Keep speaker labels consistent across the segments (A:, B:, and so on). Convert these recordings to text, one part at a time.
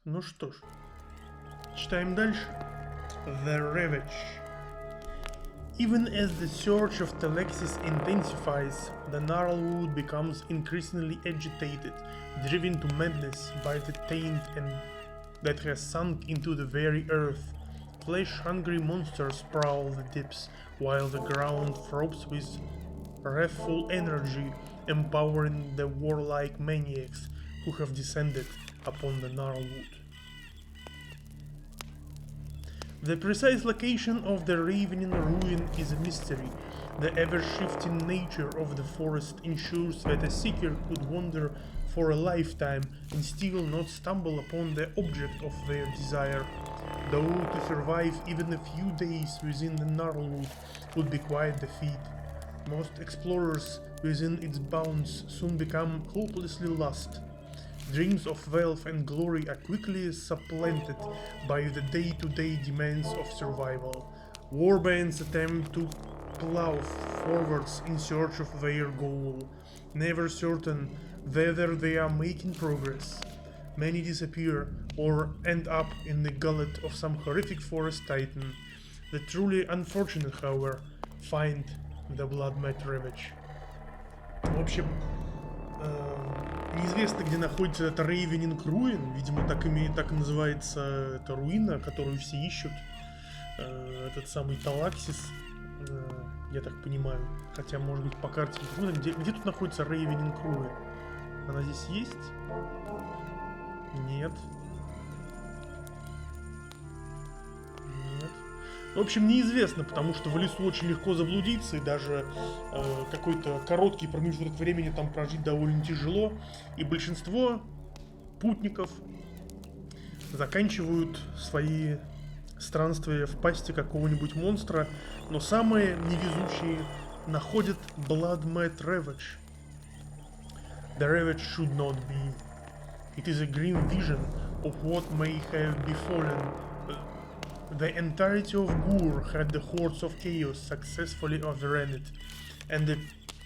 A: Ну что ж, читаем дальше. The Ravage. Even as the search of Telexis intensifies, the Gnarlwood becomes increasingly agitated, driven to madness by the taint that has sunk into the very earth. Flesh-hungry monsters prowl the depths, while the ground throbs with wrathful energy, empowering the warlike maniacs who have descended upon the Gnarlwood. The precise location of the ravening ruin is a mystery. The ever-shifting nature of the forest ensures that a seeker could wander for a lifetime and still not stumble upon the object of their desire, though to survive even a few days within the Gnarlwood would be quite the feat. Most explorers within its bounds soon become hopelessly lost. Dreams of wealth and glory are quickly supplanted by the day-to-day demands of survival. Warbands attempt to plow forwards in search of their goal, never certain whether they are making progress. Many disappear or end up in the gullet of some horrific forest titan. The truly unfortunate, however, find the Bloodmad ravage. В общем, неизвестно, где находится это Ravening Ruin. Видимо, так и называется эта руина, которую все ищут. Этот самый Талаксис, я так понимаю. Хотя, может быть, по карте не видно. Где тут находится Ravening Ruin? Она здесь есть? Нет. Нет. В общем, неизвестно, потому что в лесу очень легко заблудиться, и даже какой-то короткий промежуток времени там прожить довольно тяжело. И большинство путников заканчивают свои странствия в пасти какого-нибудь монстра, но самые невезучие находят Bloodmad ravage. The ravage should not be. It is a grim vision of what may have befallen. The entirety of Gur had the hordes of chaos successfully overrun it, and the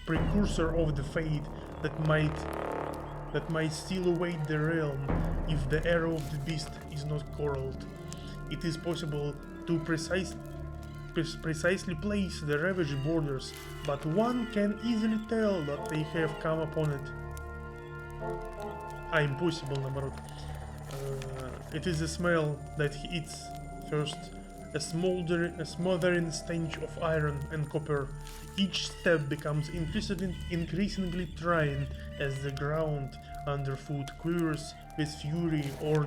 A: precursor of the fate that might still await the realm if the arrow of the beast is not corralled. It is possible to precisely place the ravage borders, but one can easily tell that they have come upon it. Impossible, наоборот. It is a smell that eats first, a smothering stench of iron and copper. Each step becomes increasingly trying as the ground underfoot quivers with fury or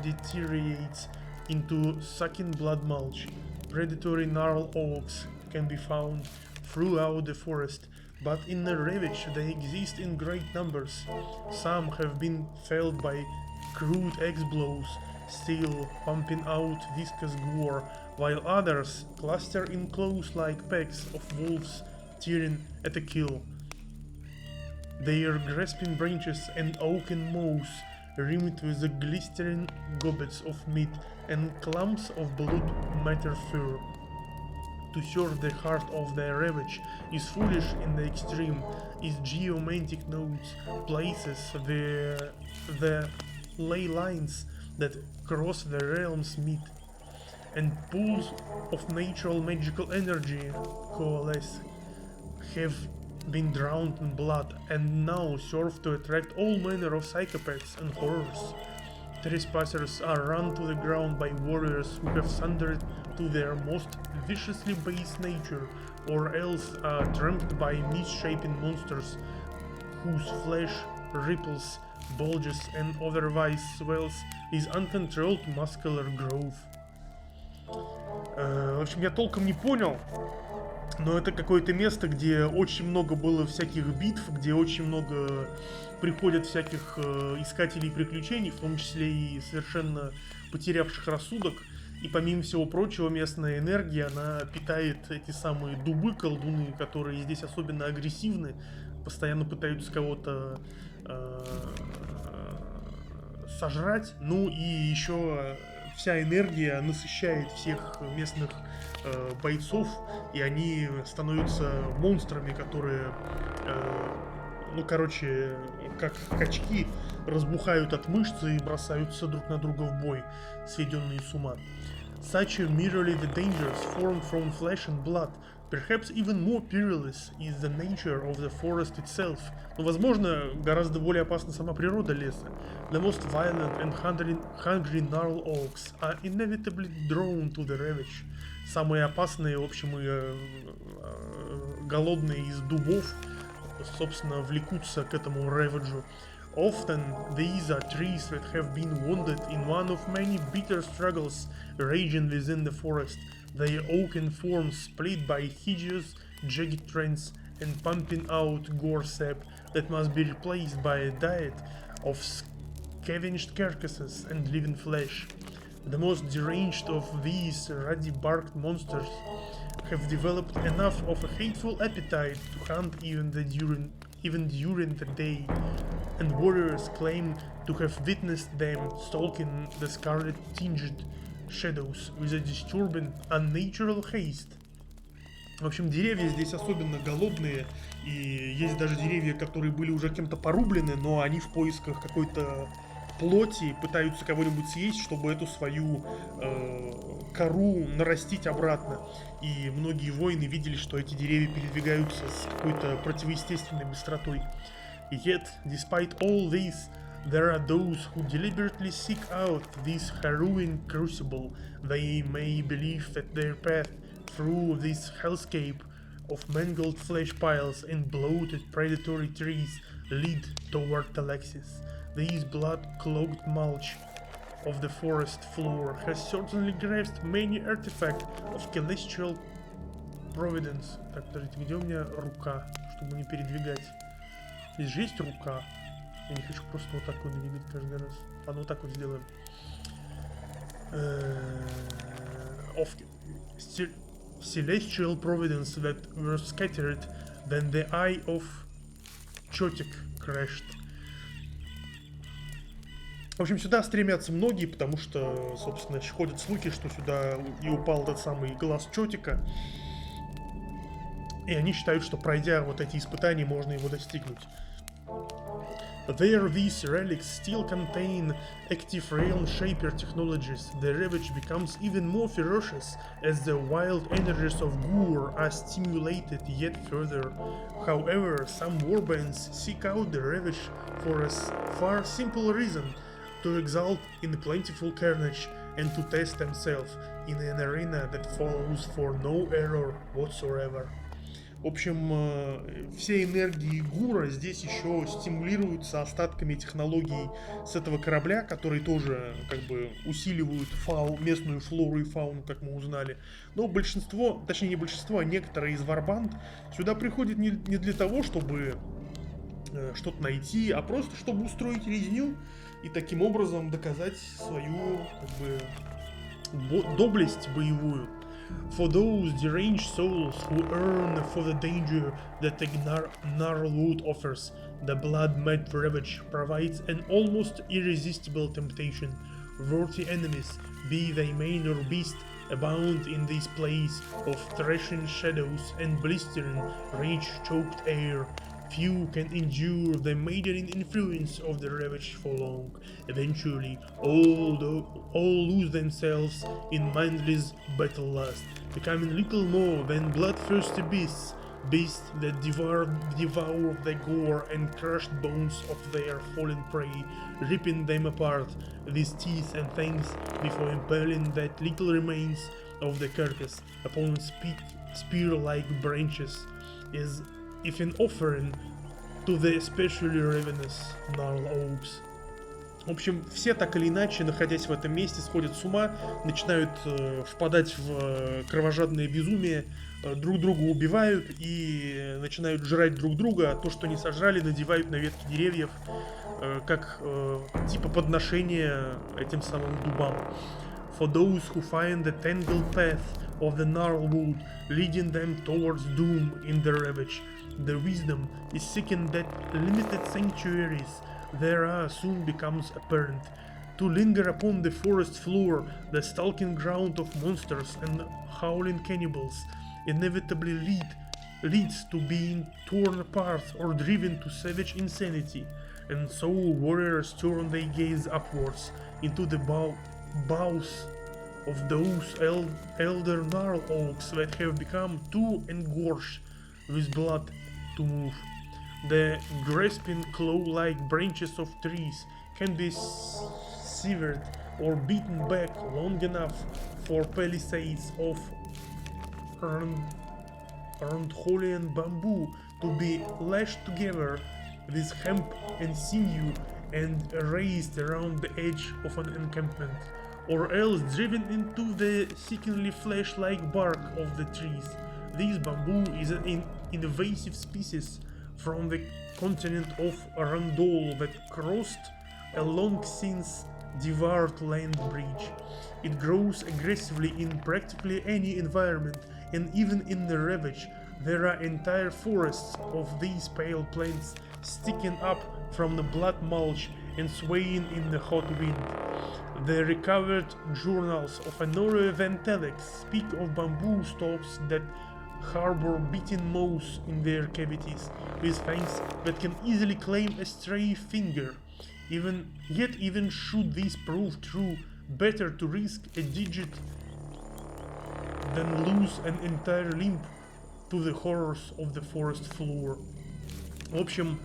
A: deteriorates into sucking blood mulch. Predatory gnarl oaks can be found throughout the forest, but in the ravage they exist in great numbers. Some have been felled by crude axe blows, still pumping out viscous gore, while others cluster in close-like packs of wolves tearing at a kill. Their grasping branches and oaken maws, rimmed with the glistering gobbets of meat and clumps of blood-matter fur. To serve the heart of the ravage is foolish in the extreme. Its geomantic nodes places the ley lines that cross the realms meet, and pools of natural magical energy coalesce, have been drowned in blood, and now serve to attract all manner of psychopaths and horrors. Trespassers are run to the ground by warriors who have sundered to their most viciously base nature, or else are trampled by misshapen monsters whose flesh ripples, bulges, and otherwise swells with uncontrolled muscular growth. В общем, я толком не понял, но это какое-то место, где очень много было всяких битв, где очень много приходят всяких искателей приключений, в том числе и совершенно потерявших рассудок. И помимо всего прочего, местная энергия, она питает эти самые дубы-колдуны, которые здесь особенно агрессивны, постоянно пытаются кого-то сожрать. Ну и еще вся энергия насыщает всех местных бойцов, и они становятся монстрами, которые, ну короче, как качки, разбухают от мышцы и бросаются друг на друга в бой, сведенные с ума. Such are merely the dangers formed from flesh and blood. Perhaps even more perilous is the nature of the forest itself. Но, возможно, гораздо более опасна сама природа леса. The most violent and hungry gnarl oaks are inevitably drawn to the ravage. Самые опасные, в общем, и голодные из дубов, собственно, влекутся к этому равиджу. Often these are trees that have been wounded in one of many bitter struggles raging within the forest, their oaken forms split by hideous jagged trends and pumping out gore sap that must be replaced by a diet of scavenged carcasses and living flesh. The most deranged of these ruddy-barked monsters have developed enough of a hateful appetite to hunt even during the day, and warriors claim to have witnessed them stalking the scarlet-tinged shadows with a disturbing, unnatural haste. В общем, деревья здесь особенно голодные, и есть даже деревья, которые были уже кем-то порублены, но они в поисках какой-то плоти пытаются кого-нибудь съесть, чтобы эту свою кору нарастить обратно. И многие воины видели, что эти деревья передвигаются с какой-то противоестественной быстротой. Yet, despite all this, there are those who deliberately seek out this harrowing crucible. They may believe that their path through this hellscape of mangled flesh piles and bloated predatory trees lead toward Telexis. This blood-clogged mulch of the forest floor has certainly grasped many artifacts of celestial providence. Так, подождите, где у меня рука, чтобы не передвигать? Здесь же есть рука. Я не хочу просто вот так вот двигать каждый раз. Ладно, вот так вот сделаем. Of celestial providence that were scattered, then the eye of Chotik crashed. В общем, сюда стремятся многие, потому что, собственно, ходят слухи, что сюда и упал тот самый глаз Чотика. И они считают, что пройдя вот эти испытания, можно его достигнуть. There these relics still contain active realm shaper technologies. The ravage becomes even more ferocious as the wild energies of gore are stimulated yet further. However, some warbands seek out the ravage for a far simpler reason: to exult in the plentiful carnage and to test themselves in an arena that follows for no error whatsoever. В общем, все энергии Гура здесь еще стимулируются остатками технологий с этого корабля, которые тоже как бы усиливают местную флору и фауну, как мы узнали. Но большинство, точнее не большинство, а некоторые из варбанд сюда приходят не для того, чтобы что-то найти, а просто чтобы устроить резню и таким образом доказать свою как бы доблесть боевую. For those deranged souls who yearn for the danger that the Gnarlwood offers, the Bloodmad ravage provides an almost irresistible temptation. Worthy enemies, be they man or beast, abound in this place of threshing shadows and blistering, rage-choked air. Few can endure the maddening influence of the ravage for long. Eventually, all lose themselves in mindless battle lust, becoming little more than bloodthirsty beasts that devour the gore and crushed bones of their fallen prey, ripping them apart with teeth and fangs before impaling that little remains of the carcass upon spear-like branches, as if an offering to the especially ravenous gnarl oaks. В общем, все так или иначе, находясь в этом месте, сходят с ума, начинают впадать в кровожадное безумие, друг друга убивают и начинают жрать друг друга, а то, что не сожрали, надевают на ветки деревьев, как типа подношение этим самым дубам. For those who find the tangled path of the gnarlwood leading them towards doom in the ravage, the wisdom is seeking that limited sanctuaries there are soon becomes apparent. To linger upon the forest floor, the stalking ground of monsters and howling cannibals, inevitably leads to being torn apart or driven to savage insanity. and so warriors turn their gaze upwards into the boughs of those elder gnarl oaks that have become too engorged with blood to move. The grasping claw-like branches of trees can be severed or beaten back long enough for palisades of Randholian bamboo to be lashed together with hemp and sinew and raised around the edge of an encampment, or else driven into the sickeningly flesh-like bark of the trees. This bamboo is an invasive species from the continent of Randol that crossed a long since devoured land bridge. It grows aggressively in practically any environment, and even in the ravage there are entire forests of these pale plants sticking up from the blood mulch and swaying in the hot wind. The recovered journals of Honorio van Telex speak of bamboo stalks that harbor beaten moss in their cavities, with fangs that can easily claim a stray finger. Even should this prove true, better to risk a digit than lose an entire limb to the horrors of the forest floor. В общем,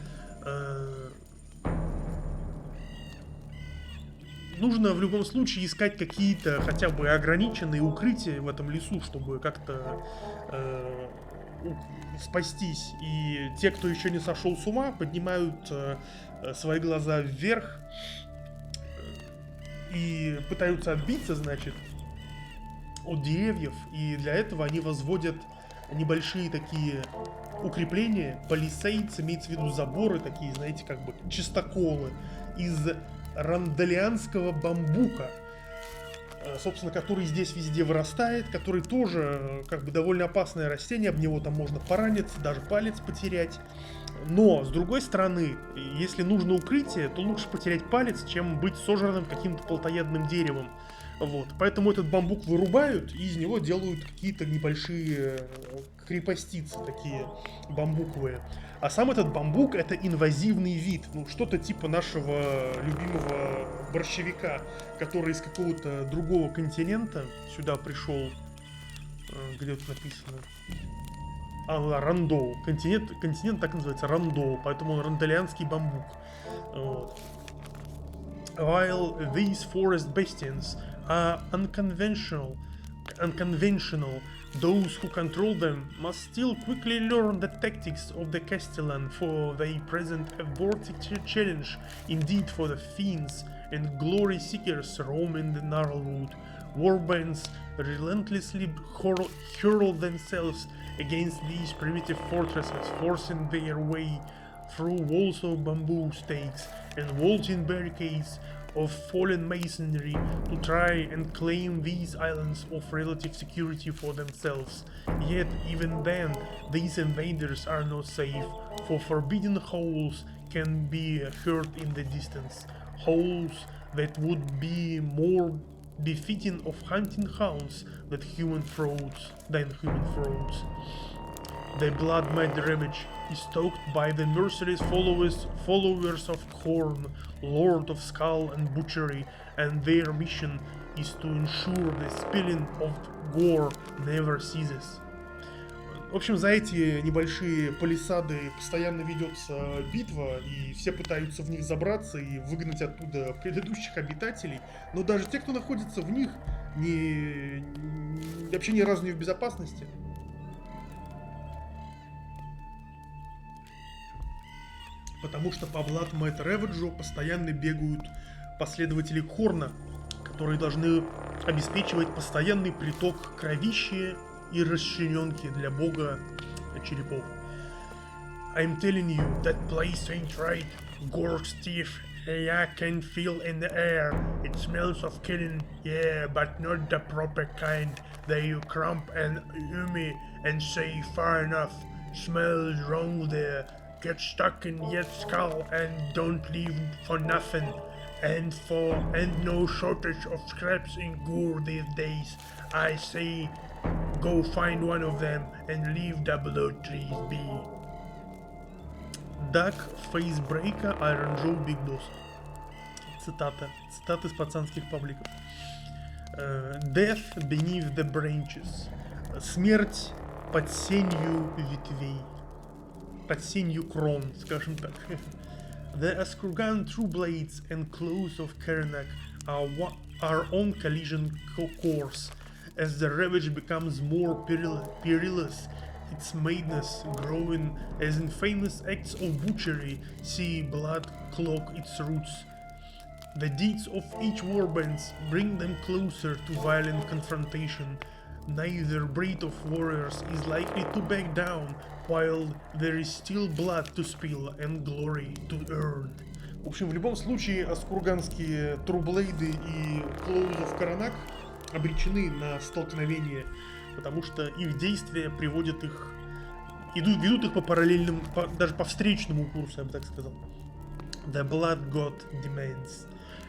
A: нужно в любом случае искать какие-то хотя бы ограниченные укрытия в этом лесу, чтобы как-то спастись. И те, кто еще не сошел с ума, поднимают свои глаза вверх и пытаются отбиться, значит, от деревьев. И для этого они возводят небольшие такие укрепления, палисейдс, имеется в виду заборы такие, знаете, как бы чистоколы из рандолианского бамбука, собственно, который здесь везде вырастает, который тоже как бы довольно опасное растение, об него там можно пораниться, даже палец потерять. Но, с другой стороны, если нужно укрытие, то лучше потерять палец, чем быть сожранным каким-то плотоядным деревом. Вот. Поэтому этот бамбук вырубают, и из него делают какие-то небольшие крепостицы такие бамбуковые. А сам этот бамбук — это инвазивный вид, ну что-то типа нашего любимого борщевика, который из какого-то другого континента сюда пришел. Где тут написано? Рандол. Континент так называется, Рандол, поэтому он рандолианский бамбук. Вот. While these forest bastions are unconventional, those who control them must still quickly learn the tactics of the Castellan, for they present a abortive challenge indeed for the fiends and glory seekers roaming the Gnarlwood. Warbands relentlessly hurl themselves against these primitive fortresses, forcing their way through walls of bamboo stakes and vaulting barricades of fallen masonry to try and claim these islands of relative security for themselves. Yet even then, these invaders are not safe, for forbidden howls can be heard in the distance, howls that would be more befitting of hunting hounds than human frauds. The Bloodmad ravage is stalked by the merciless followers of Horn, Lord of Skull and Butchery, and their mission is to ensure the spilling of gore never ceases. В общем, за эти небольшие палисады постоянно ведется битва, и все пытаются в них забраться и выгнать оттуда предыдущих обитателей, но даже те, кто находится в них, вообще ни разу не в безопасности. Потому что по Bloodmad Ravage'у постоянно бегают последователи Хорна, которые должны обеспечивать постоянный приток кровищи и расчлененки для бога черепов. I'm telling you, that place ain't right. Gore stiff, I can feel in the air. It smells of killing, yeah, but not the proper kind. That you crump and umi and say far enough. Smells wrong there. Get stuck in your skull and don't leave for nothing. And no shortage of scraps in gore these days. I say, go find one of them and leave the blood trees be. Duck, Facebreaker, Iron Joe, Big Boss. Цитата из пацанских пабликов. Death beneath the branches. Смерть под сенью ветвей. Под сенью крон, скажем так. The Askurgan true blades and claws of Karnak are on collision course. As the ravage becomes more perilous, its madness growing as in famous acts of butchery see blood clog its roots. The deeds of each warband bring them closer to violent confrontation. Neither breed of warriors is likely to back down, while there is still blood to spill and glory to earn. В общем, в любом случае, аскурганские Трублейды и Клоузов Каранак обречены на столкновение, потому что их действия приводят их, ведут их по параллельным, даже по встречному курсу, я бы так сказал. The Blood God demands.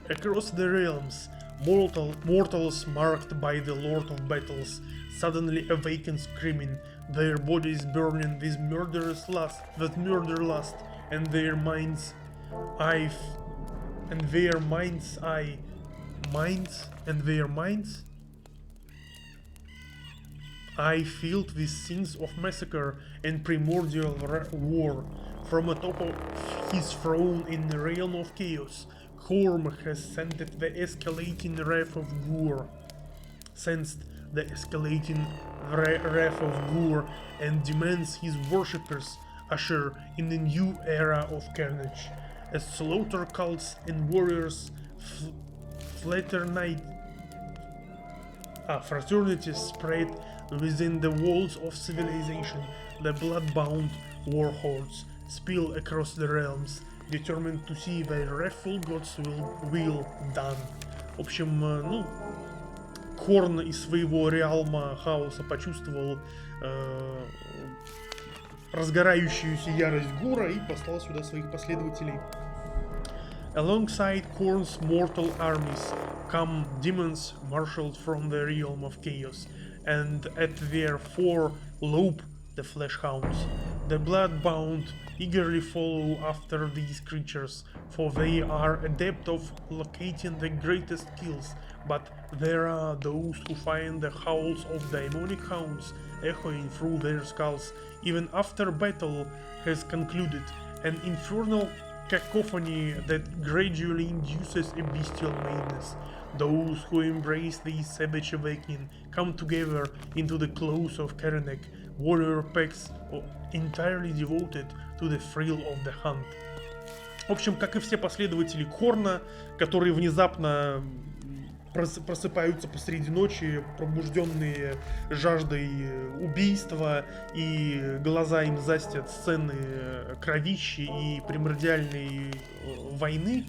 A: Across the realms, mortals marked by the Lord of Battles suddenly awaken screaming, their bodies burning with murder lust, and their minds filled with scenes of massacre and primordial war. From atop of his throne in the realm of chaos, Horm has sensed the escalating wrath of Gur, and demands his worshippers usher in a new era of carnage. As slaughter cults and warriors fraternities spread within the walls of civilization, the blood-bound war hordes spill across the realms, determined to see their wrathful gods' will done. В общем, Хорн из своего реалма хаоса почувствовал разгорающуюся ярость Гура и послал сюда своих последователей. Alongside Khorne's mortal armies come demons marshaled from the realm of chaos, and at their fore lope the flesh hounds. The blood-bound eagerly follow after these creatures, for they are adept of locating the greatest kills, but there are those who find the howls of demonic hounds echoing through their skulls even after battle has concluded, an infernal cacophony that gradually induces a bestial madness. Those who embrace this savage awakening come together into the close of Karanak, warrior packs entirely devoted to the thrill of the hunt. В общем, как и все последователи Хорна, которые внезапно просыпаются посреди ночи, пробужденные жаждой убийства, и глаза им застят сцены кровищи и примордиальной войны.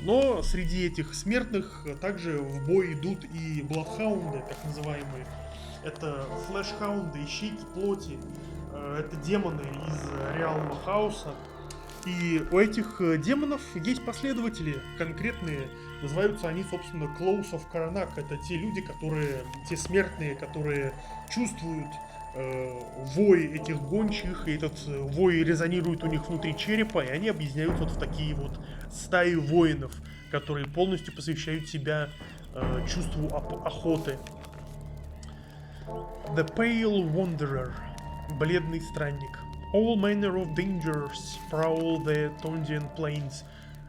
A: Но среди этих смертных также в бой идут и бладхаунды, так называемые. Это флешхаунды, ищейки плоти, это демоны из реалма хаоса. И у этих демонов есть последователи конкретные. Называются они, собственно, Claws of Karnak. Это те люди, те смертные, которые чувствуют вой этих гончих, и этот вой резонирует у них внутри черепа, и они объединяются вот в такие вот стаи воинов, которые полностью посвящают себя чувству охоты. The Pale Wanderer, бледный странник. All manner of dangers prowl the Tondian plains,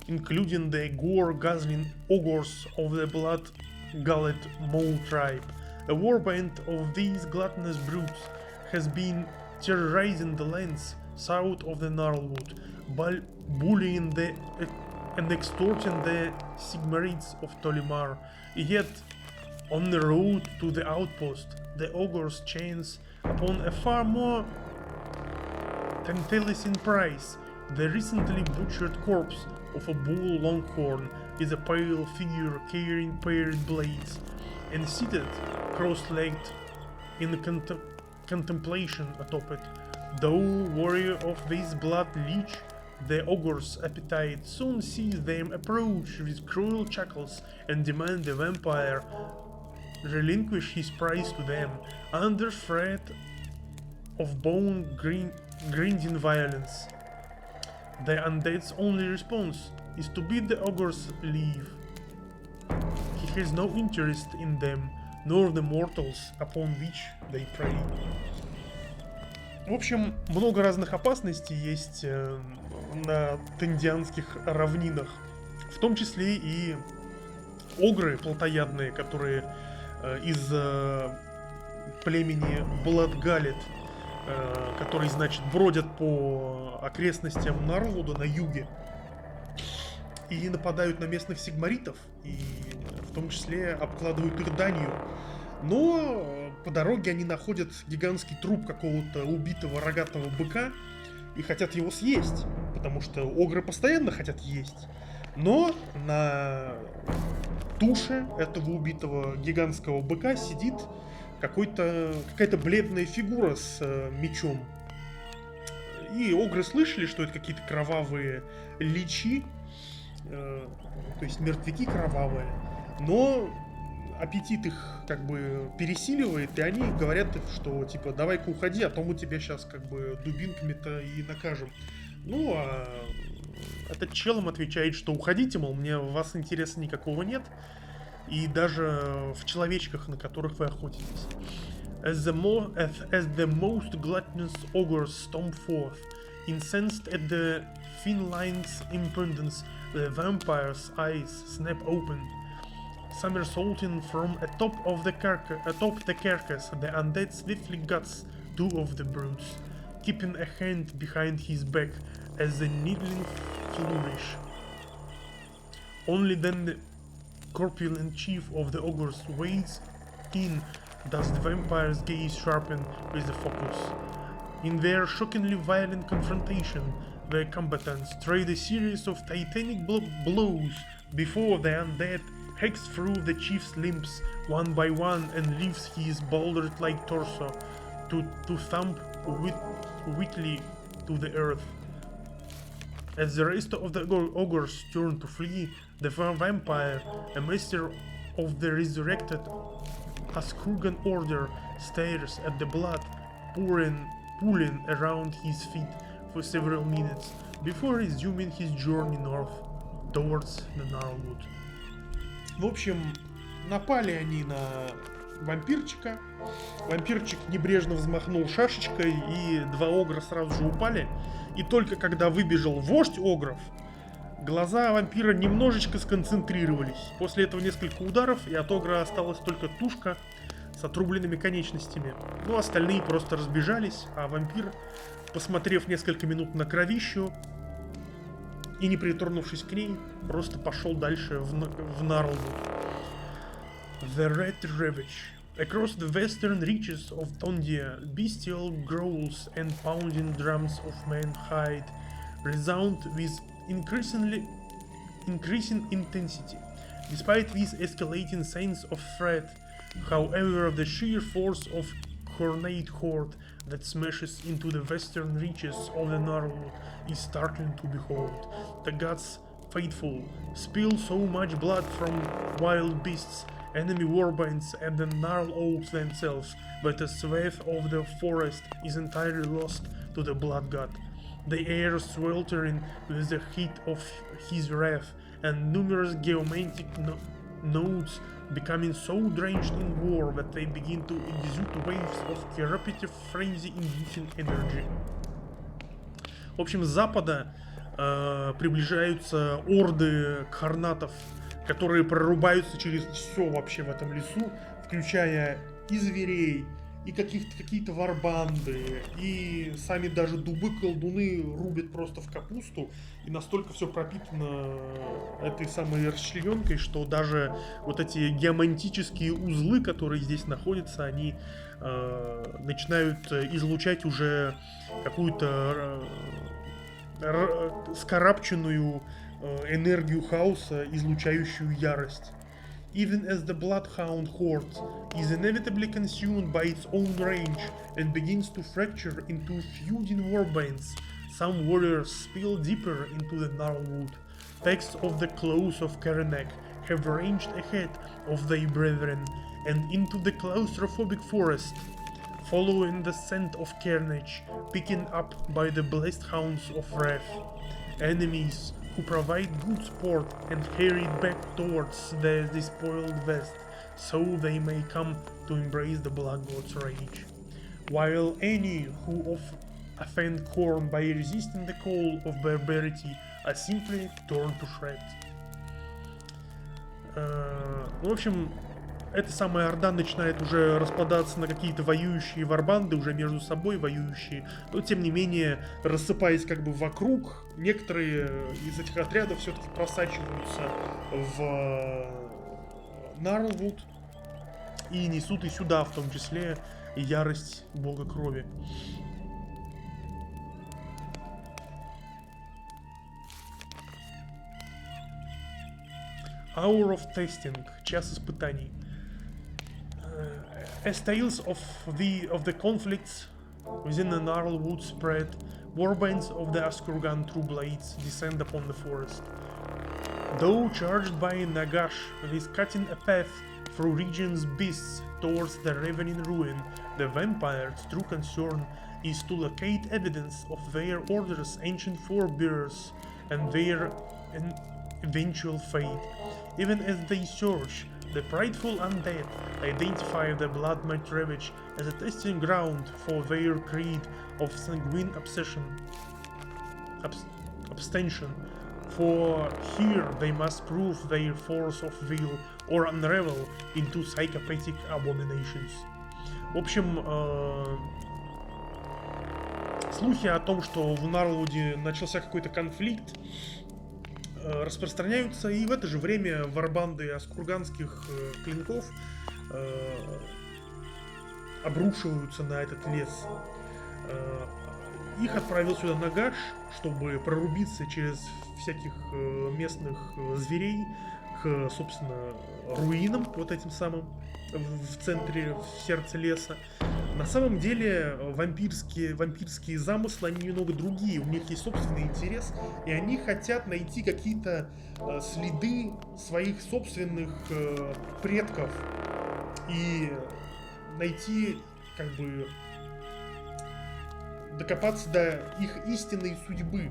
A: including the gore-guzzling ogres of the blood-gullet Mole tribe. A warband of these gluttonous brutes has been terrorizing the lands south of the Gnarlwood, bullying and extorting the Sigmarids of Tolimar. Yet, on the road to the outpost, the ogres chance upon a far more tantalizing prize, the recently butchered corpse of a bull longhorn with a pale figure carrying paired blades, and seated cross-legged in contemplation atop it. Though warrior of this blood leech, the ogre's appetite soon sees them approach with cruel chuckles and demand the vampire relinquish his prize to them, under threat of bone-grinding violence. The undead's only response is to bid the ogres leave. He has no interest in them, nor the mortals upon which they prey. В общем, много разных опасностей есть на тендианских равнинах, в том числе и огры плотоядные, которые из племени Bloodmad, которые, значит, бродят по окрестностям Нарлуда на юге и нападают на местных сигмаритов, и в том числе обкладывают их данью. Но по дороге они находят гигантский труп какого-то убитого рогатого быка и хотят его съесть, потому что огры постоянно хотят есть. Но на туше этого убитого гигантского быка сидит какая-то бледная фигура с мечом. И огры слышали, что это какие-то кровавые личи, то есть мертвяки кровавые, но аппетит их как бы пересиливает, и они говорят, что типа давай-ка уходи, а то мы тебя сейчас как бы дубинками-то и накажем. Ну, а этот чел им отвечает, что уходите, мол, мне в вас интереса никакого нет, и даже в человечках, на которых вы охотитесь. As the most gluttonous ogres stomp forth, incensed at the thin line's impudence, the vampire's eyes snap open. Somersaulting from atop the carcass, the undead swiftly guts two of the brutes, keeping a hand behind his back as the needling flourish. Only then the corpulent chief of the ogres wades in, does the vampire's gaze sharpen with the focus. In their shockingly violent confrontation, the combatants trade a series of titanic blows before the undead hacks through the chief's limbs one by one and leaves his boulder-like torso to thump weakly to the earth. As the rest of the ogres turn to flee, the vampire, a master of the resurrected Askurgan order, stares at the blood pooling around his feet for several minutes before resuming his journey north towards the Gnarlwood. В общем, напали они на вампирчика. Вампирчик небрежно взмахнул шашечкой, и два огра сразу же упали. И только когда выбежал вождь огров, глаза вампира немножечко сконцентрировались. После этого несколько ударов, и от огра осталась только тушка с отрубленными конечностями. Ну, остальные просто разбежались, а вампир, посмотрев несколько минут на кровищу и не притронувшись к ней, просто пошел дальше в Gnarlwood. The Red Ravage. Across the western reaches of Tondia, bestial growls and pounding drums of manhide resound with increasing intensity. Despite these escalating signs of threat, however, the sheer force of Hornate horde that smashes into the western reaches of the Gnarlwood is startling to behold. The gods faithful spill so much blood from wild beasts, enemy warbinds, and the gnarl oaks themselves that a swath of the forest is entirely lost to the blood god. The air sweltering with the heat of his wrath, and numerous geomantic nodes becoming so drenched in war that they begin to exude waves of therapeutic frenzy-inducing energy. В общем, с запада приближаются орды кхарнатов, которые прорубаются через все вообще в этом лесу, включая и зверей, и какие-то варбанды, и сами даже дубы-колдуны рубят просто в капусту, и настолько все пропитано этой самой расчлененкой, что даже вот эти геомантические узлы, которые здесь находятся, они начинают излучать уже какую-то скарабченную энергию хаоса, излучающую ярость. Even as the Bloodhound horde is inevitably consumed by its own rage and begins to fracture into feuding warbands, some warriors spill deeper into the Gnarlwood. Packs of the Claws of Karanak have ranged ahead of their brethren and into the claustrophobic forest, following the scent of carnage, picking up by the blessed hounds of wrath. enemies who provide good sport and carried back towards the despoiled west, so they may come to embrace the Blood God's rage. While any who offend Khorne by resisting the call of barbarity are simply torn to shreds. В общем, эта самая орда начинает уже распадаться на какие-то воюющие варбанды, уже между собой воюющие, но тем не менее, рассыпаясь как бы вокруг, некоторые из этих отрядов все-таки просачиваются в Нарлвуд и несут и сюда, в том числе, ярость бога крови. Hour of Testing, час испытаний. As tales of the conflicts within the Gnarlwood spread, warbands of the Askurgan True Blades descend upon the forest. Though charged by Nagash with cutting a path through region's beasts towards the ravening ruin, the vampires' true concern is to locate evidence of their order's ancient forebears and their eventual fate. Even as they search, the prideful undead identify the Bloodmad ravage as a testing ground for their creed of sanguine abstention, for here they must prove their force of will or unravel into psychopathic abominations. В общем, слухи о том, что в Нарлвуде начался какой-то конфликт, распространяются, и в это же время варбанды аскурганских клинков обрушиваются на этот лес. Их отправил сюда Нагаш, чтобы прорубиться через всяких местных зверей к, собственно, руинам, вот этим самым, в центре, в сердце леса. На самом деле вампирские замыслы, они немного другие, у них есть собственный интерес, и они хотят найти какие-то следы своих собственных предков и найти, как бы, докопаться до их истинной судьбы.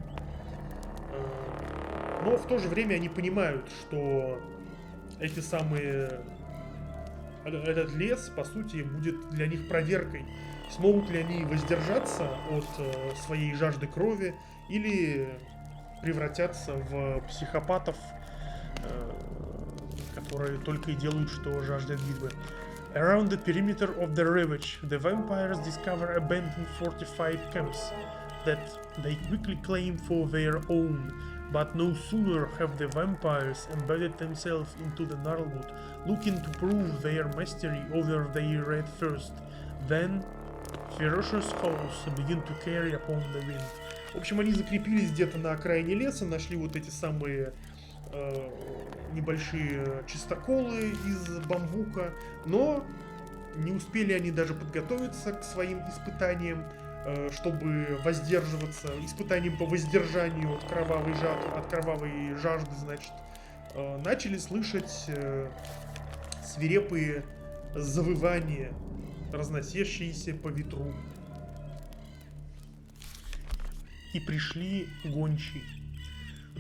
A: Но в то же время они понимают, что эти самые... Этот лес, по сути, будет для них проверкой. Смогут ли они воздержаться от своей жажды крови или превратятся в психопатов, которые только и делают, что жаждут битвы. Around the perimeter of the ravage, the vampires discover abandoned fortified camps that they quickly claim for their own. But no sooner have the vampires embedded themselves into the Gnarlwood, looking to prove their mastery over their red thirst, than ferocious foes begin to carry upon the wind. В общем, они закрепились где-то на окраине леса, нашли вот эти самые небольшие чистоколы из бамбука, но не успели они даже подготовиться к своим испытаниям, чтобы воздерживаться, испытанием по воздержанию от кровавой жажды, значит, начали слышать свирепые завывания, разносящиеся по ветру. И пришли гончие.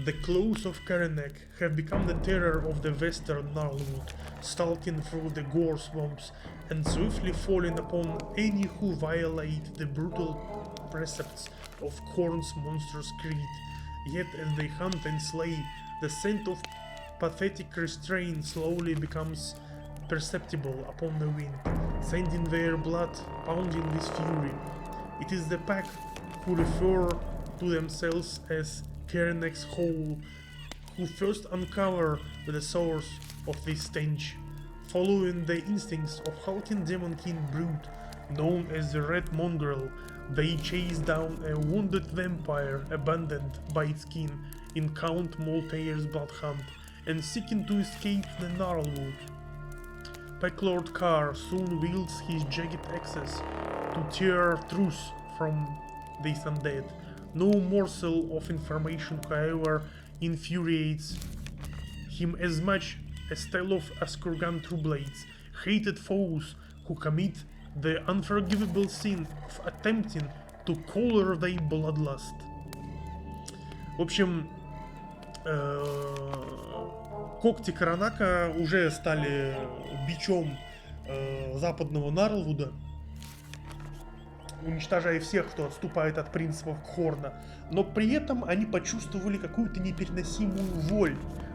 A: The claws of Karanak have become the terror of the western Gnarlwood, stalking through the gore swamps and swiftly falling upon any who violate the brutal precepts of Khorne's monstrous creed. Yet as they hunt and slay, the scent of pathetic restraint slowly becomes perceptible upon the wind, sending their blood pounding with fury. It is the pack who refer to themselves as Karenak's Hole, who first uncover the source of this stench. Following the instincts of hulking demon king brood, known as the Red Mongrel, they chase down a wounded vampire abandoned by its kin in Count Moltaire's blood hunt, and seeking to escape the Gnarlwood. Packlord Carr soon wields his jagged axes to tear truth from these undead. No morsel of information, however, infuriates him as much as tale of Askurgan True Blades, hated foes who commit the unforgivable sin of attempting to color their bloodlust. В общем, когти Каранака уже стали бичом западного Нарлвуда, уничтожая всех, кто отступает от принципов Кхорна. Но при этом они почувствовали какую-то непереносимую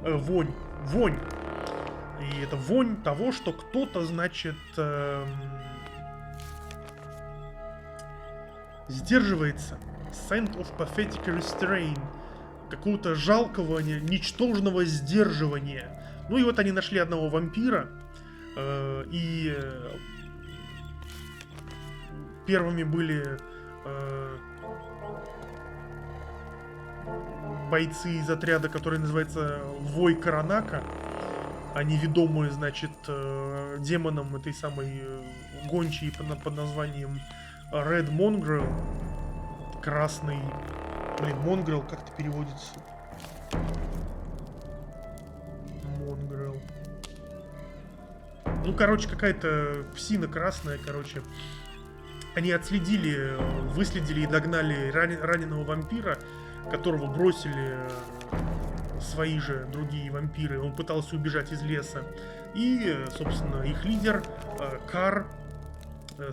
A: вонь. И это вонь того, что кто-то, значит, сдерживается. Scent of pathetic restraint. Какого-то жалкого, ничтожного сдерживания. Ну и вот они нашли одного вампира. И первыми были бойцы из отряда, который называется Вой Каранака. Они ведомые, значит, демоном этой самой гончей под названием Red Mongrel. Красный... Блин, Mongrel как-то переводится. Mongrel. Ну, короче, какая-то псина красная, короче. Они отследили, выследили и догнали раненого вампира, которого бросили свои же другие вампиры. Он пытался убежать из леса. И, собственно, их лидер, Кар,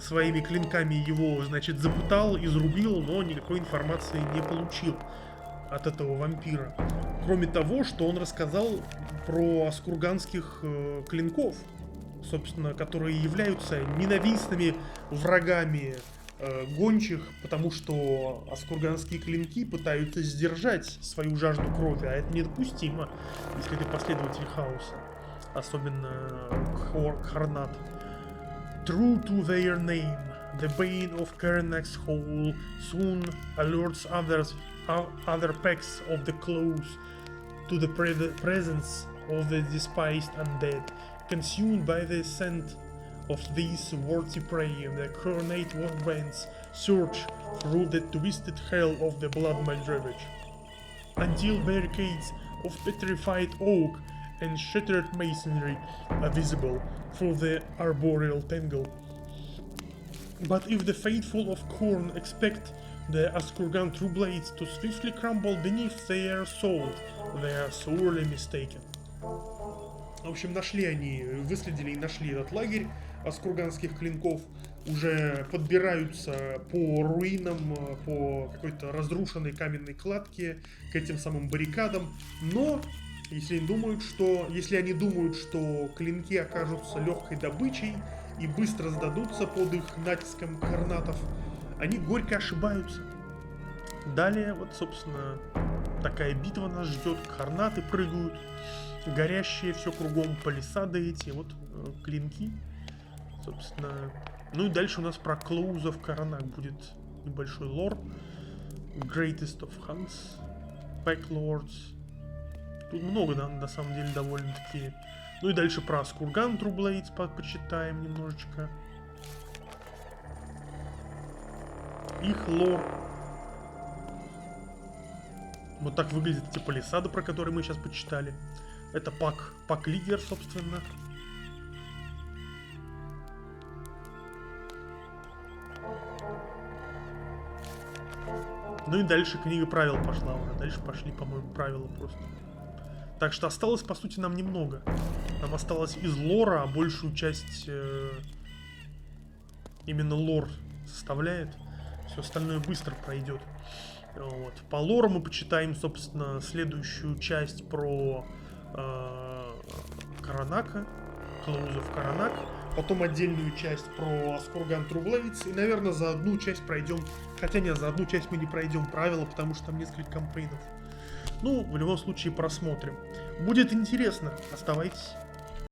A: своими клинками его, значит, запытал, изрубил, но никакой информации не получил от этого вампира. Кроме того, что он рассказал про аскурганских клинков, собственно, которые являются ненавистными врагами гончих, потому что аскурганские клинки пытаются сдержать свою жажду крови, а это недопустимо, если ты последователь хаоса, особенно Кхорнат. True to their name, the bane of Karanak's hole soon alerts other packs of the close to the presence of the despised undead. Consumed by the scent of these worthy prey, the coronate warbands search through the twisted hell of the Bloodmad ravage, until barricades of petrified oak and shattered masonry are visible through the arboreal tangle. But if the faithful of Khorne expect the Askurgan true blades to swiftly crumble beneath their assault, they are sorely mistaken. В общем, выследили и нашли этот лагерь аскурганских клинков, уже подбираются по руинам, по какой-то разрушенной каменной кладке к этим самым баррикадам, но если они думают, что клинки окажутся легкой добычей и быстро сдадутся под их натиском кхорнатов, они горько ошибаются. Далее, вот, собственно, такая битва нас ждет. Кхорнаты прыгают, горящие все кругом, палисады эти, вот клинки, собственно. Ну и дальше у нас про клоузов Каранак будет небольшой лор. Greatest of Hunts, Pack Lords. Тут много, да, на самом деле, довольно-таки. Ну и дальше про Аскурган True Blades почитаем немножечко. Их лор. Вот так выглядят эти палисады, про которые мы сейчас почитали. Это пак-лидер, собственно. Ну и дальше книга правил пошла уже. Дальше пошли, по-моему, правила просто. Так что осталось, по сути, нам немного. Нам осталось из лора, а большую часть именно лор составляет. Все остальное быстро пройдет. Вот. По лору мы почитаем, собственно, следующую часть про Каранака, Клоузов Каранак. Потом отдельную часть про Аскурган True Blades. И, наверное, за одну часть пройдем. Хотя нет, за одну часть мы не пройдем правила, потому что там несколько кампейнов. Ну, в любом случае, просмотрим. Будет интересно. Оставайтесь.